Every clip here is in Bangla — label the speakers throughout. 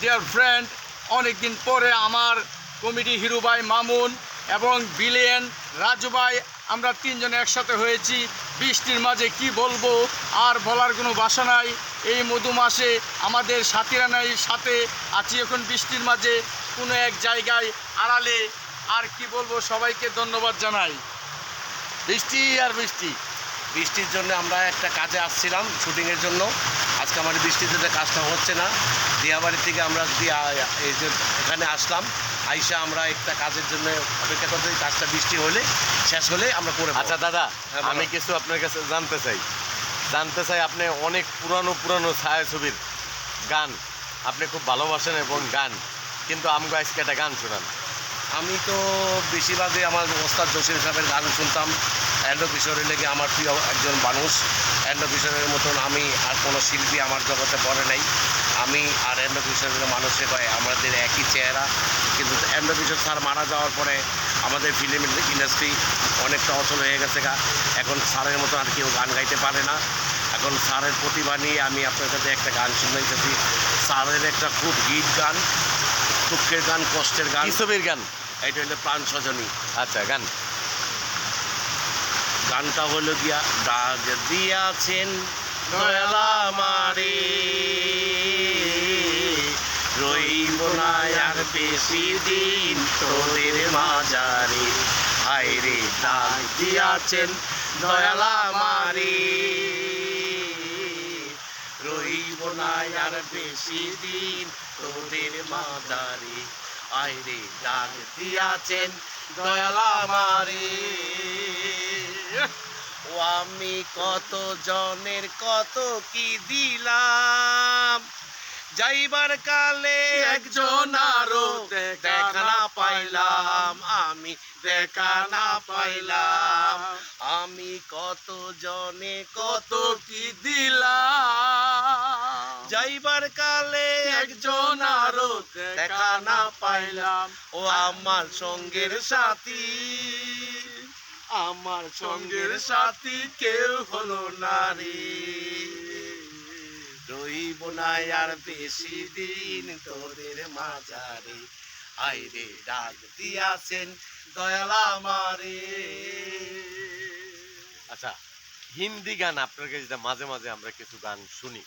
Speaker 1: ডিয়ার ফ্রেন্ড, অনেক দিন পরে আমার কমেডি হিরো ভাই মামুন এবং বিলিয়ন রাজু ভাই আমরা তিনজনে একসাথে হয়েছি। বৃষ্টির মাঝে কি বলবো, আর বলার কোনো ভাষা নাই। এই মধু মাসে আমাদের সাথীরা নাই, সাথে আছি এখন বৃষ্টির মাঝে কোনো এক জায়গায় আড়ালে। আর কি বলবো, সবাইকে ধন্যবাদ জানাই।
Speaker 2: বৃষ্টি আর বৃষ্টি, বৃষ্টির জন্য আমরা একটা কাজে আসছিলাম শুটিংয়ের জন্য। আজকে আমার বৃষ্টির জন্য কাজটা হচ্ছে না। দিয়াবাড়ির থেকে আমরা এই যে এখানে আসলাম, আইসা আমরা একটা কাজের জন্য অপেক্ষা করতে, কাজটা বৃষ্টি হলে শেষ হলে আমরা করে।
Speaker 3: আচ্ছা দাদা, আমি কিছু আপনার কাছে জানতে চাই আপনি অনেক পুরানো ছায়াছবির গান আপনি খুব ভালোবাসেন এবং গান, কিন্তু আমাকে আজকে একটা গান শোনান।
Speaker 2: আমি তো বেশিরভাগই আমার ওস্তাদ জসিম সাহেবের গান শুনতাম। অ্যান্ড্র কিশোরের লেগে আমার প্রিয় একজন মানুষ। অ্যান্ড্র কিশোরের মতন আমি আর কোনো শিল্পী আমার জগতে পড়ে নাই। আমি আর অ্যান্ড্র কিশোরের মানুষের কয় আমাদের একই চেহারা, কিন্তু অ্যান্ড্র কিশোর স্যার মারা যাওয়ার পরে আমাদের ফিল্ম ইন্ডাস্ট্রি অনেকটা অচল হয়ে গেছে গা। এখন স্যারের মতো আর কেউ গান গাইতে পারে না। এখন স্যারের প্রতিভা নিয়ে আমি আপনার কাছে একটা গান শুনাইতেছি। স্যারের একটা খুব হিট গান, দুঃখের গান, কষ্টের গান,
Speaker 3: ছবির গান।
Speaker 2: এটা হলো প্রাণ সজনী।
Speaker 3: আচ্ছা,
Speaker 2: গানটা হলো গিয়া, ডাক দিয়াছেন দয়ালা মারে, রইব না আর বেশি দিন তোদের মাঝারে। হায়রে ডাক দিয়াছেন দয়ালা মারে, রইব না আর বেশি দিন তোদের মাঝারে। আইরে ডাক দিয়াছেন দয়ালা মারে। ও আমি কত জনের কত কি দিলাম, যাইবার কালে একজন আরো দেখা না পাইলাম। আমি দেখা না পাইলাম। আমি কত জনে কত কি দিলাম, যাইবার কালে একজন আরো দেখা না পাইলাম। ও আমার সঙ্গের সাথী, আমার সঙ্গের সাথী কেউ হলো না রে। রইব না আর বেশি দিন তোদের মাঝারে। আইরে ডাক দিয়াছেন দয়ালা মারে।
Speaker 3: আচ্ছা, হিন্দি গান আপনার কাছে মাঝে মাঝে আমরা কিছু গান শুনি,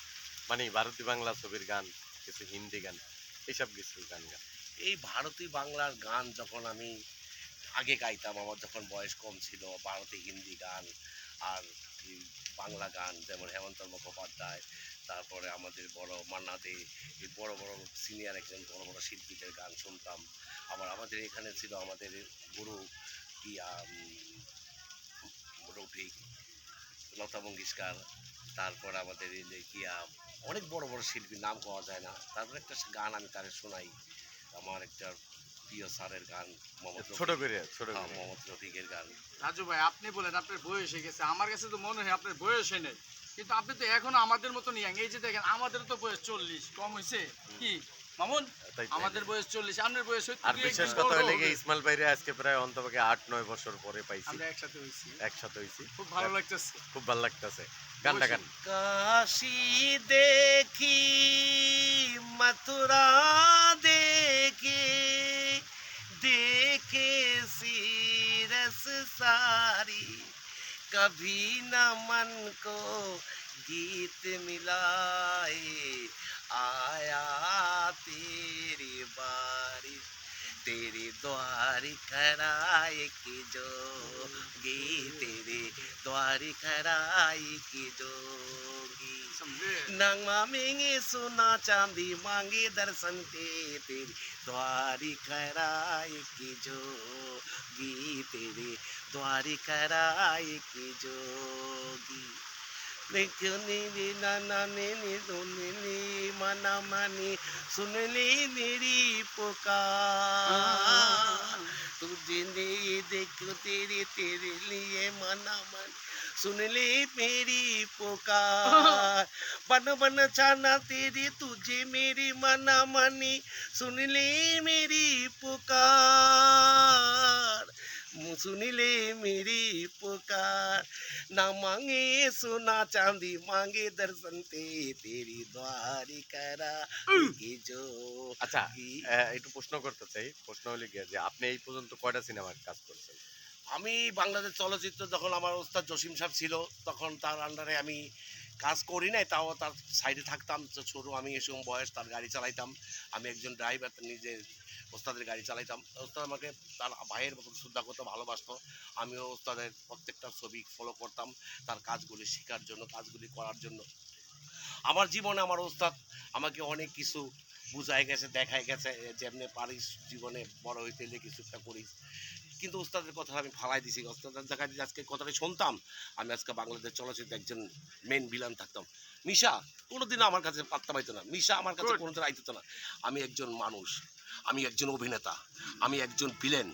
Speaker 3: মানে ভারতীয় বাংলা ছবির গান, কিছু হিন্দি গান, এইসব কিছু গান।
Speaker 2: এই ভারতীয় বাংলার গান যখন আমি আগে গাইতাম, আমার যখন বয়স কম ছিল, ভারতীয় হিন্দি গান আর বাংলা গান, যেমন হেমন্ত মুখোপাধ্যায়, তারপরে আমাদের বড় মান্না দে, এই বড় বড় সিনিয়র একজন বড় বড় শিল্পীদের গান শুনতাম। আবার আমাদের এখানে ছিল আমাদের গুরু রফিক, লতা মঙ্গেশকর, তারপর আমাদের অনেক বড় বড় শিল্পীর নাম পাওয়া যায় না। তারপরে একটা গান আমি তারে শোনাই, আমার একটা প্রিয় স্যারের গান,
Speaker 3: ছোট করে
Speaker 2: মোহাম্মদ রফিকের গান।
Speaker 1: রাজু ভাই, আপনি বলেন আপনার বয়স হয়ে গেছে, আমার কাছে তো মনে হয় আপনার বয়স হয় নাই, কিন্তু আপনি তো এখনো আমাদের মতন ইয়াং। এই যে দেখেন, আমাদের তো বয়স 40 কম হয়েছে কি মামুন? আমাদের বয়স 40, আপনার বয়স
Speaker 3: আর বিশেষ কথা হইলে কি, ইসমাইল ভাইরে আজকে প্রায় অন্তপক্ষে 8-9 বছর পরে পাইছি,
Speaker 1: আমরা একসাথে হইছি। খুব ভালো লাগতেছে।
Speaker 3: গানটা গান।
Speaker 2: কাশী দেখি মথুরা দেখে, देखे रस सारी, कभी न मन को गीत मिलाए, आया तेरी बारी, तेरे द्वारी खराए की जोगी, तेरे द्वारी खराए की जोगी। नंग मांगे सोना चांदी मांगे दर्शन के, तेरी द्वारी खराए की जोगी, तेरे द्वारी खराए की जोगी। देखनी नाना ने सुनली मना मनी, सुनली मेरी पुकार, तुझे देखो तेरे तेरे लिए मना मन, सुन ले मेरी पुकार। बन बन जाना तेरी तुझे मेरी मना मनी, सुन ले मेरी पुकार, सुन ले मेरी पुकार। ना मांगे सोना चांदी मांगे दर्शन ते, तेरी द्वारी करा की जो
Speaker 3: আচ্ছা,
Speaker 2: কি
Speaker 3: একটু প্রশ্ন করতে চাই। প্রশ্ন হলে গিয়ে যে আপনি এই পর্যন্ত কয়টা সিনেমার কাজ করছেন?
Speaker 2: আমি বাংলাদেশ চলচ্চিত্র যখন আমার ওস্তাদ জসিম সাহেব ছিল তখন তার আন্ডারে আমি কাজ করি নাই, তাও তার সাইডে থাকতাম। তো ছোটো আমি এ সময় বয়স, তার গাড়ি চালাইতাম। আমি একজন ড্রাইভার, নিজে ওস্তাদের গাড়ি চালাইতাম। ওস্তাদ আমাকে তার ভাইয়ের মতন শ্রদ্ধা করতে ভালোবাসতো। আমিও ওস্তাদের প্রত্যেকটা ছবি ফলো করতাম তার কাজগুলি শেখার জন্য, কাজগুলি করার জন্য। আমার জীবনে আমার ওস্তাদ আমাকে অনেক কিছু বুঝাই গেছে, দেখাই গেছে, যেমনি পারিস জীবনে বড় হইতে হলে কিছু একটা করিস। কিন্তু ওস্তাদের কথা আমি ফালাই দিছি। ওস্তাদের দেখা দিয়ে আজকে কথাটা শুনতাম, আমি আজকে বাংলাদেশ চলচ্চিত্রে একজন মেন ভিলান থাকতাম। মিশা কোনোদিন আমার কাছে পাত্তা পাইতো না, মিশা আমার কাছে
Speaker 1: Good.
Speaker 2: কোনোদিন আইতো না। আমি একজন মানুষ, আমি একজন অভিনেতা, আমি একজন ভিলেন।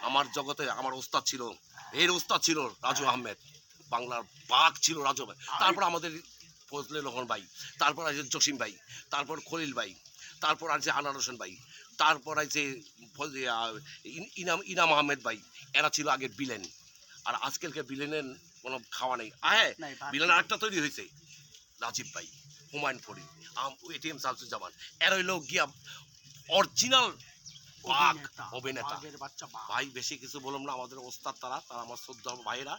Speaker 2: আমার জগতে আমার ওস্তাদ ছিল, এর ওস্তাদ ছিল রাজু আহমেদ, বাংলার বাঘ ছিল রাজু আহমেদ। তারপর আমাদের ফজলে রহমান ভাই, তারপর আছে জসিম ভাই, তারপর খলিল ভাই, তারপর আছে আনার হোসেন ভাই, তারপর আছে ইনাম আহমেদ ভাই। এরা ছিল আগে বিলেন, আর আজকালকার বিলেনের কোনো খাওয়া নেই। হ্যাঁ, বিলেন আরেকটা তৈরি হয়েছে, রাজীব ভাই, হুমায়ুন ফরিদ, এটিএম শামসুজ্জামান। এরা হইল গিয়া অরিজিনাল বাঘ অভিনেতা। ভাই বেশি কিছু বললাম না, আমাদের ওস্তাদ তারা, তারা আমার শ্রদ্ধা ভাইয়েরা।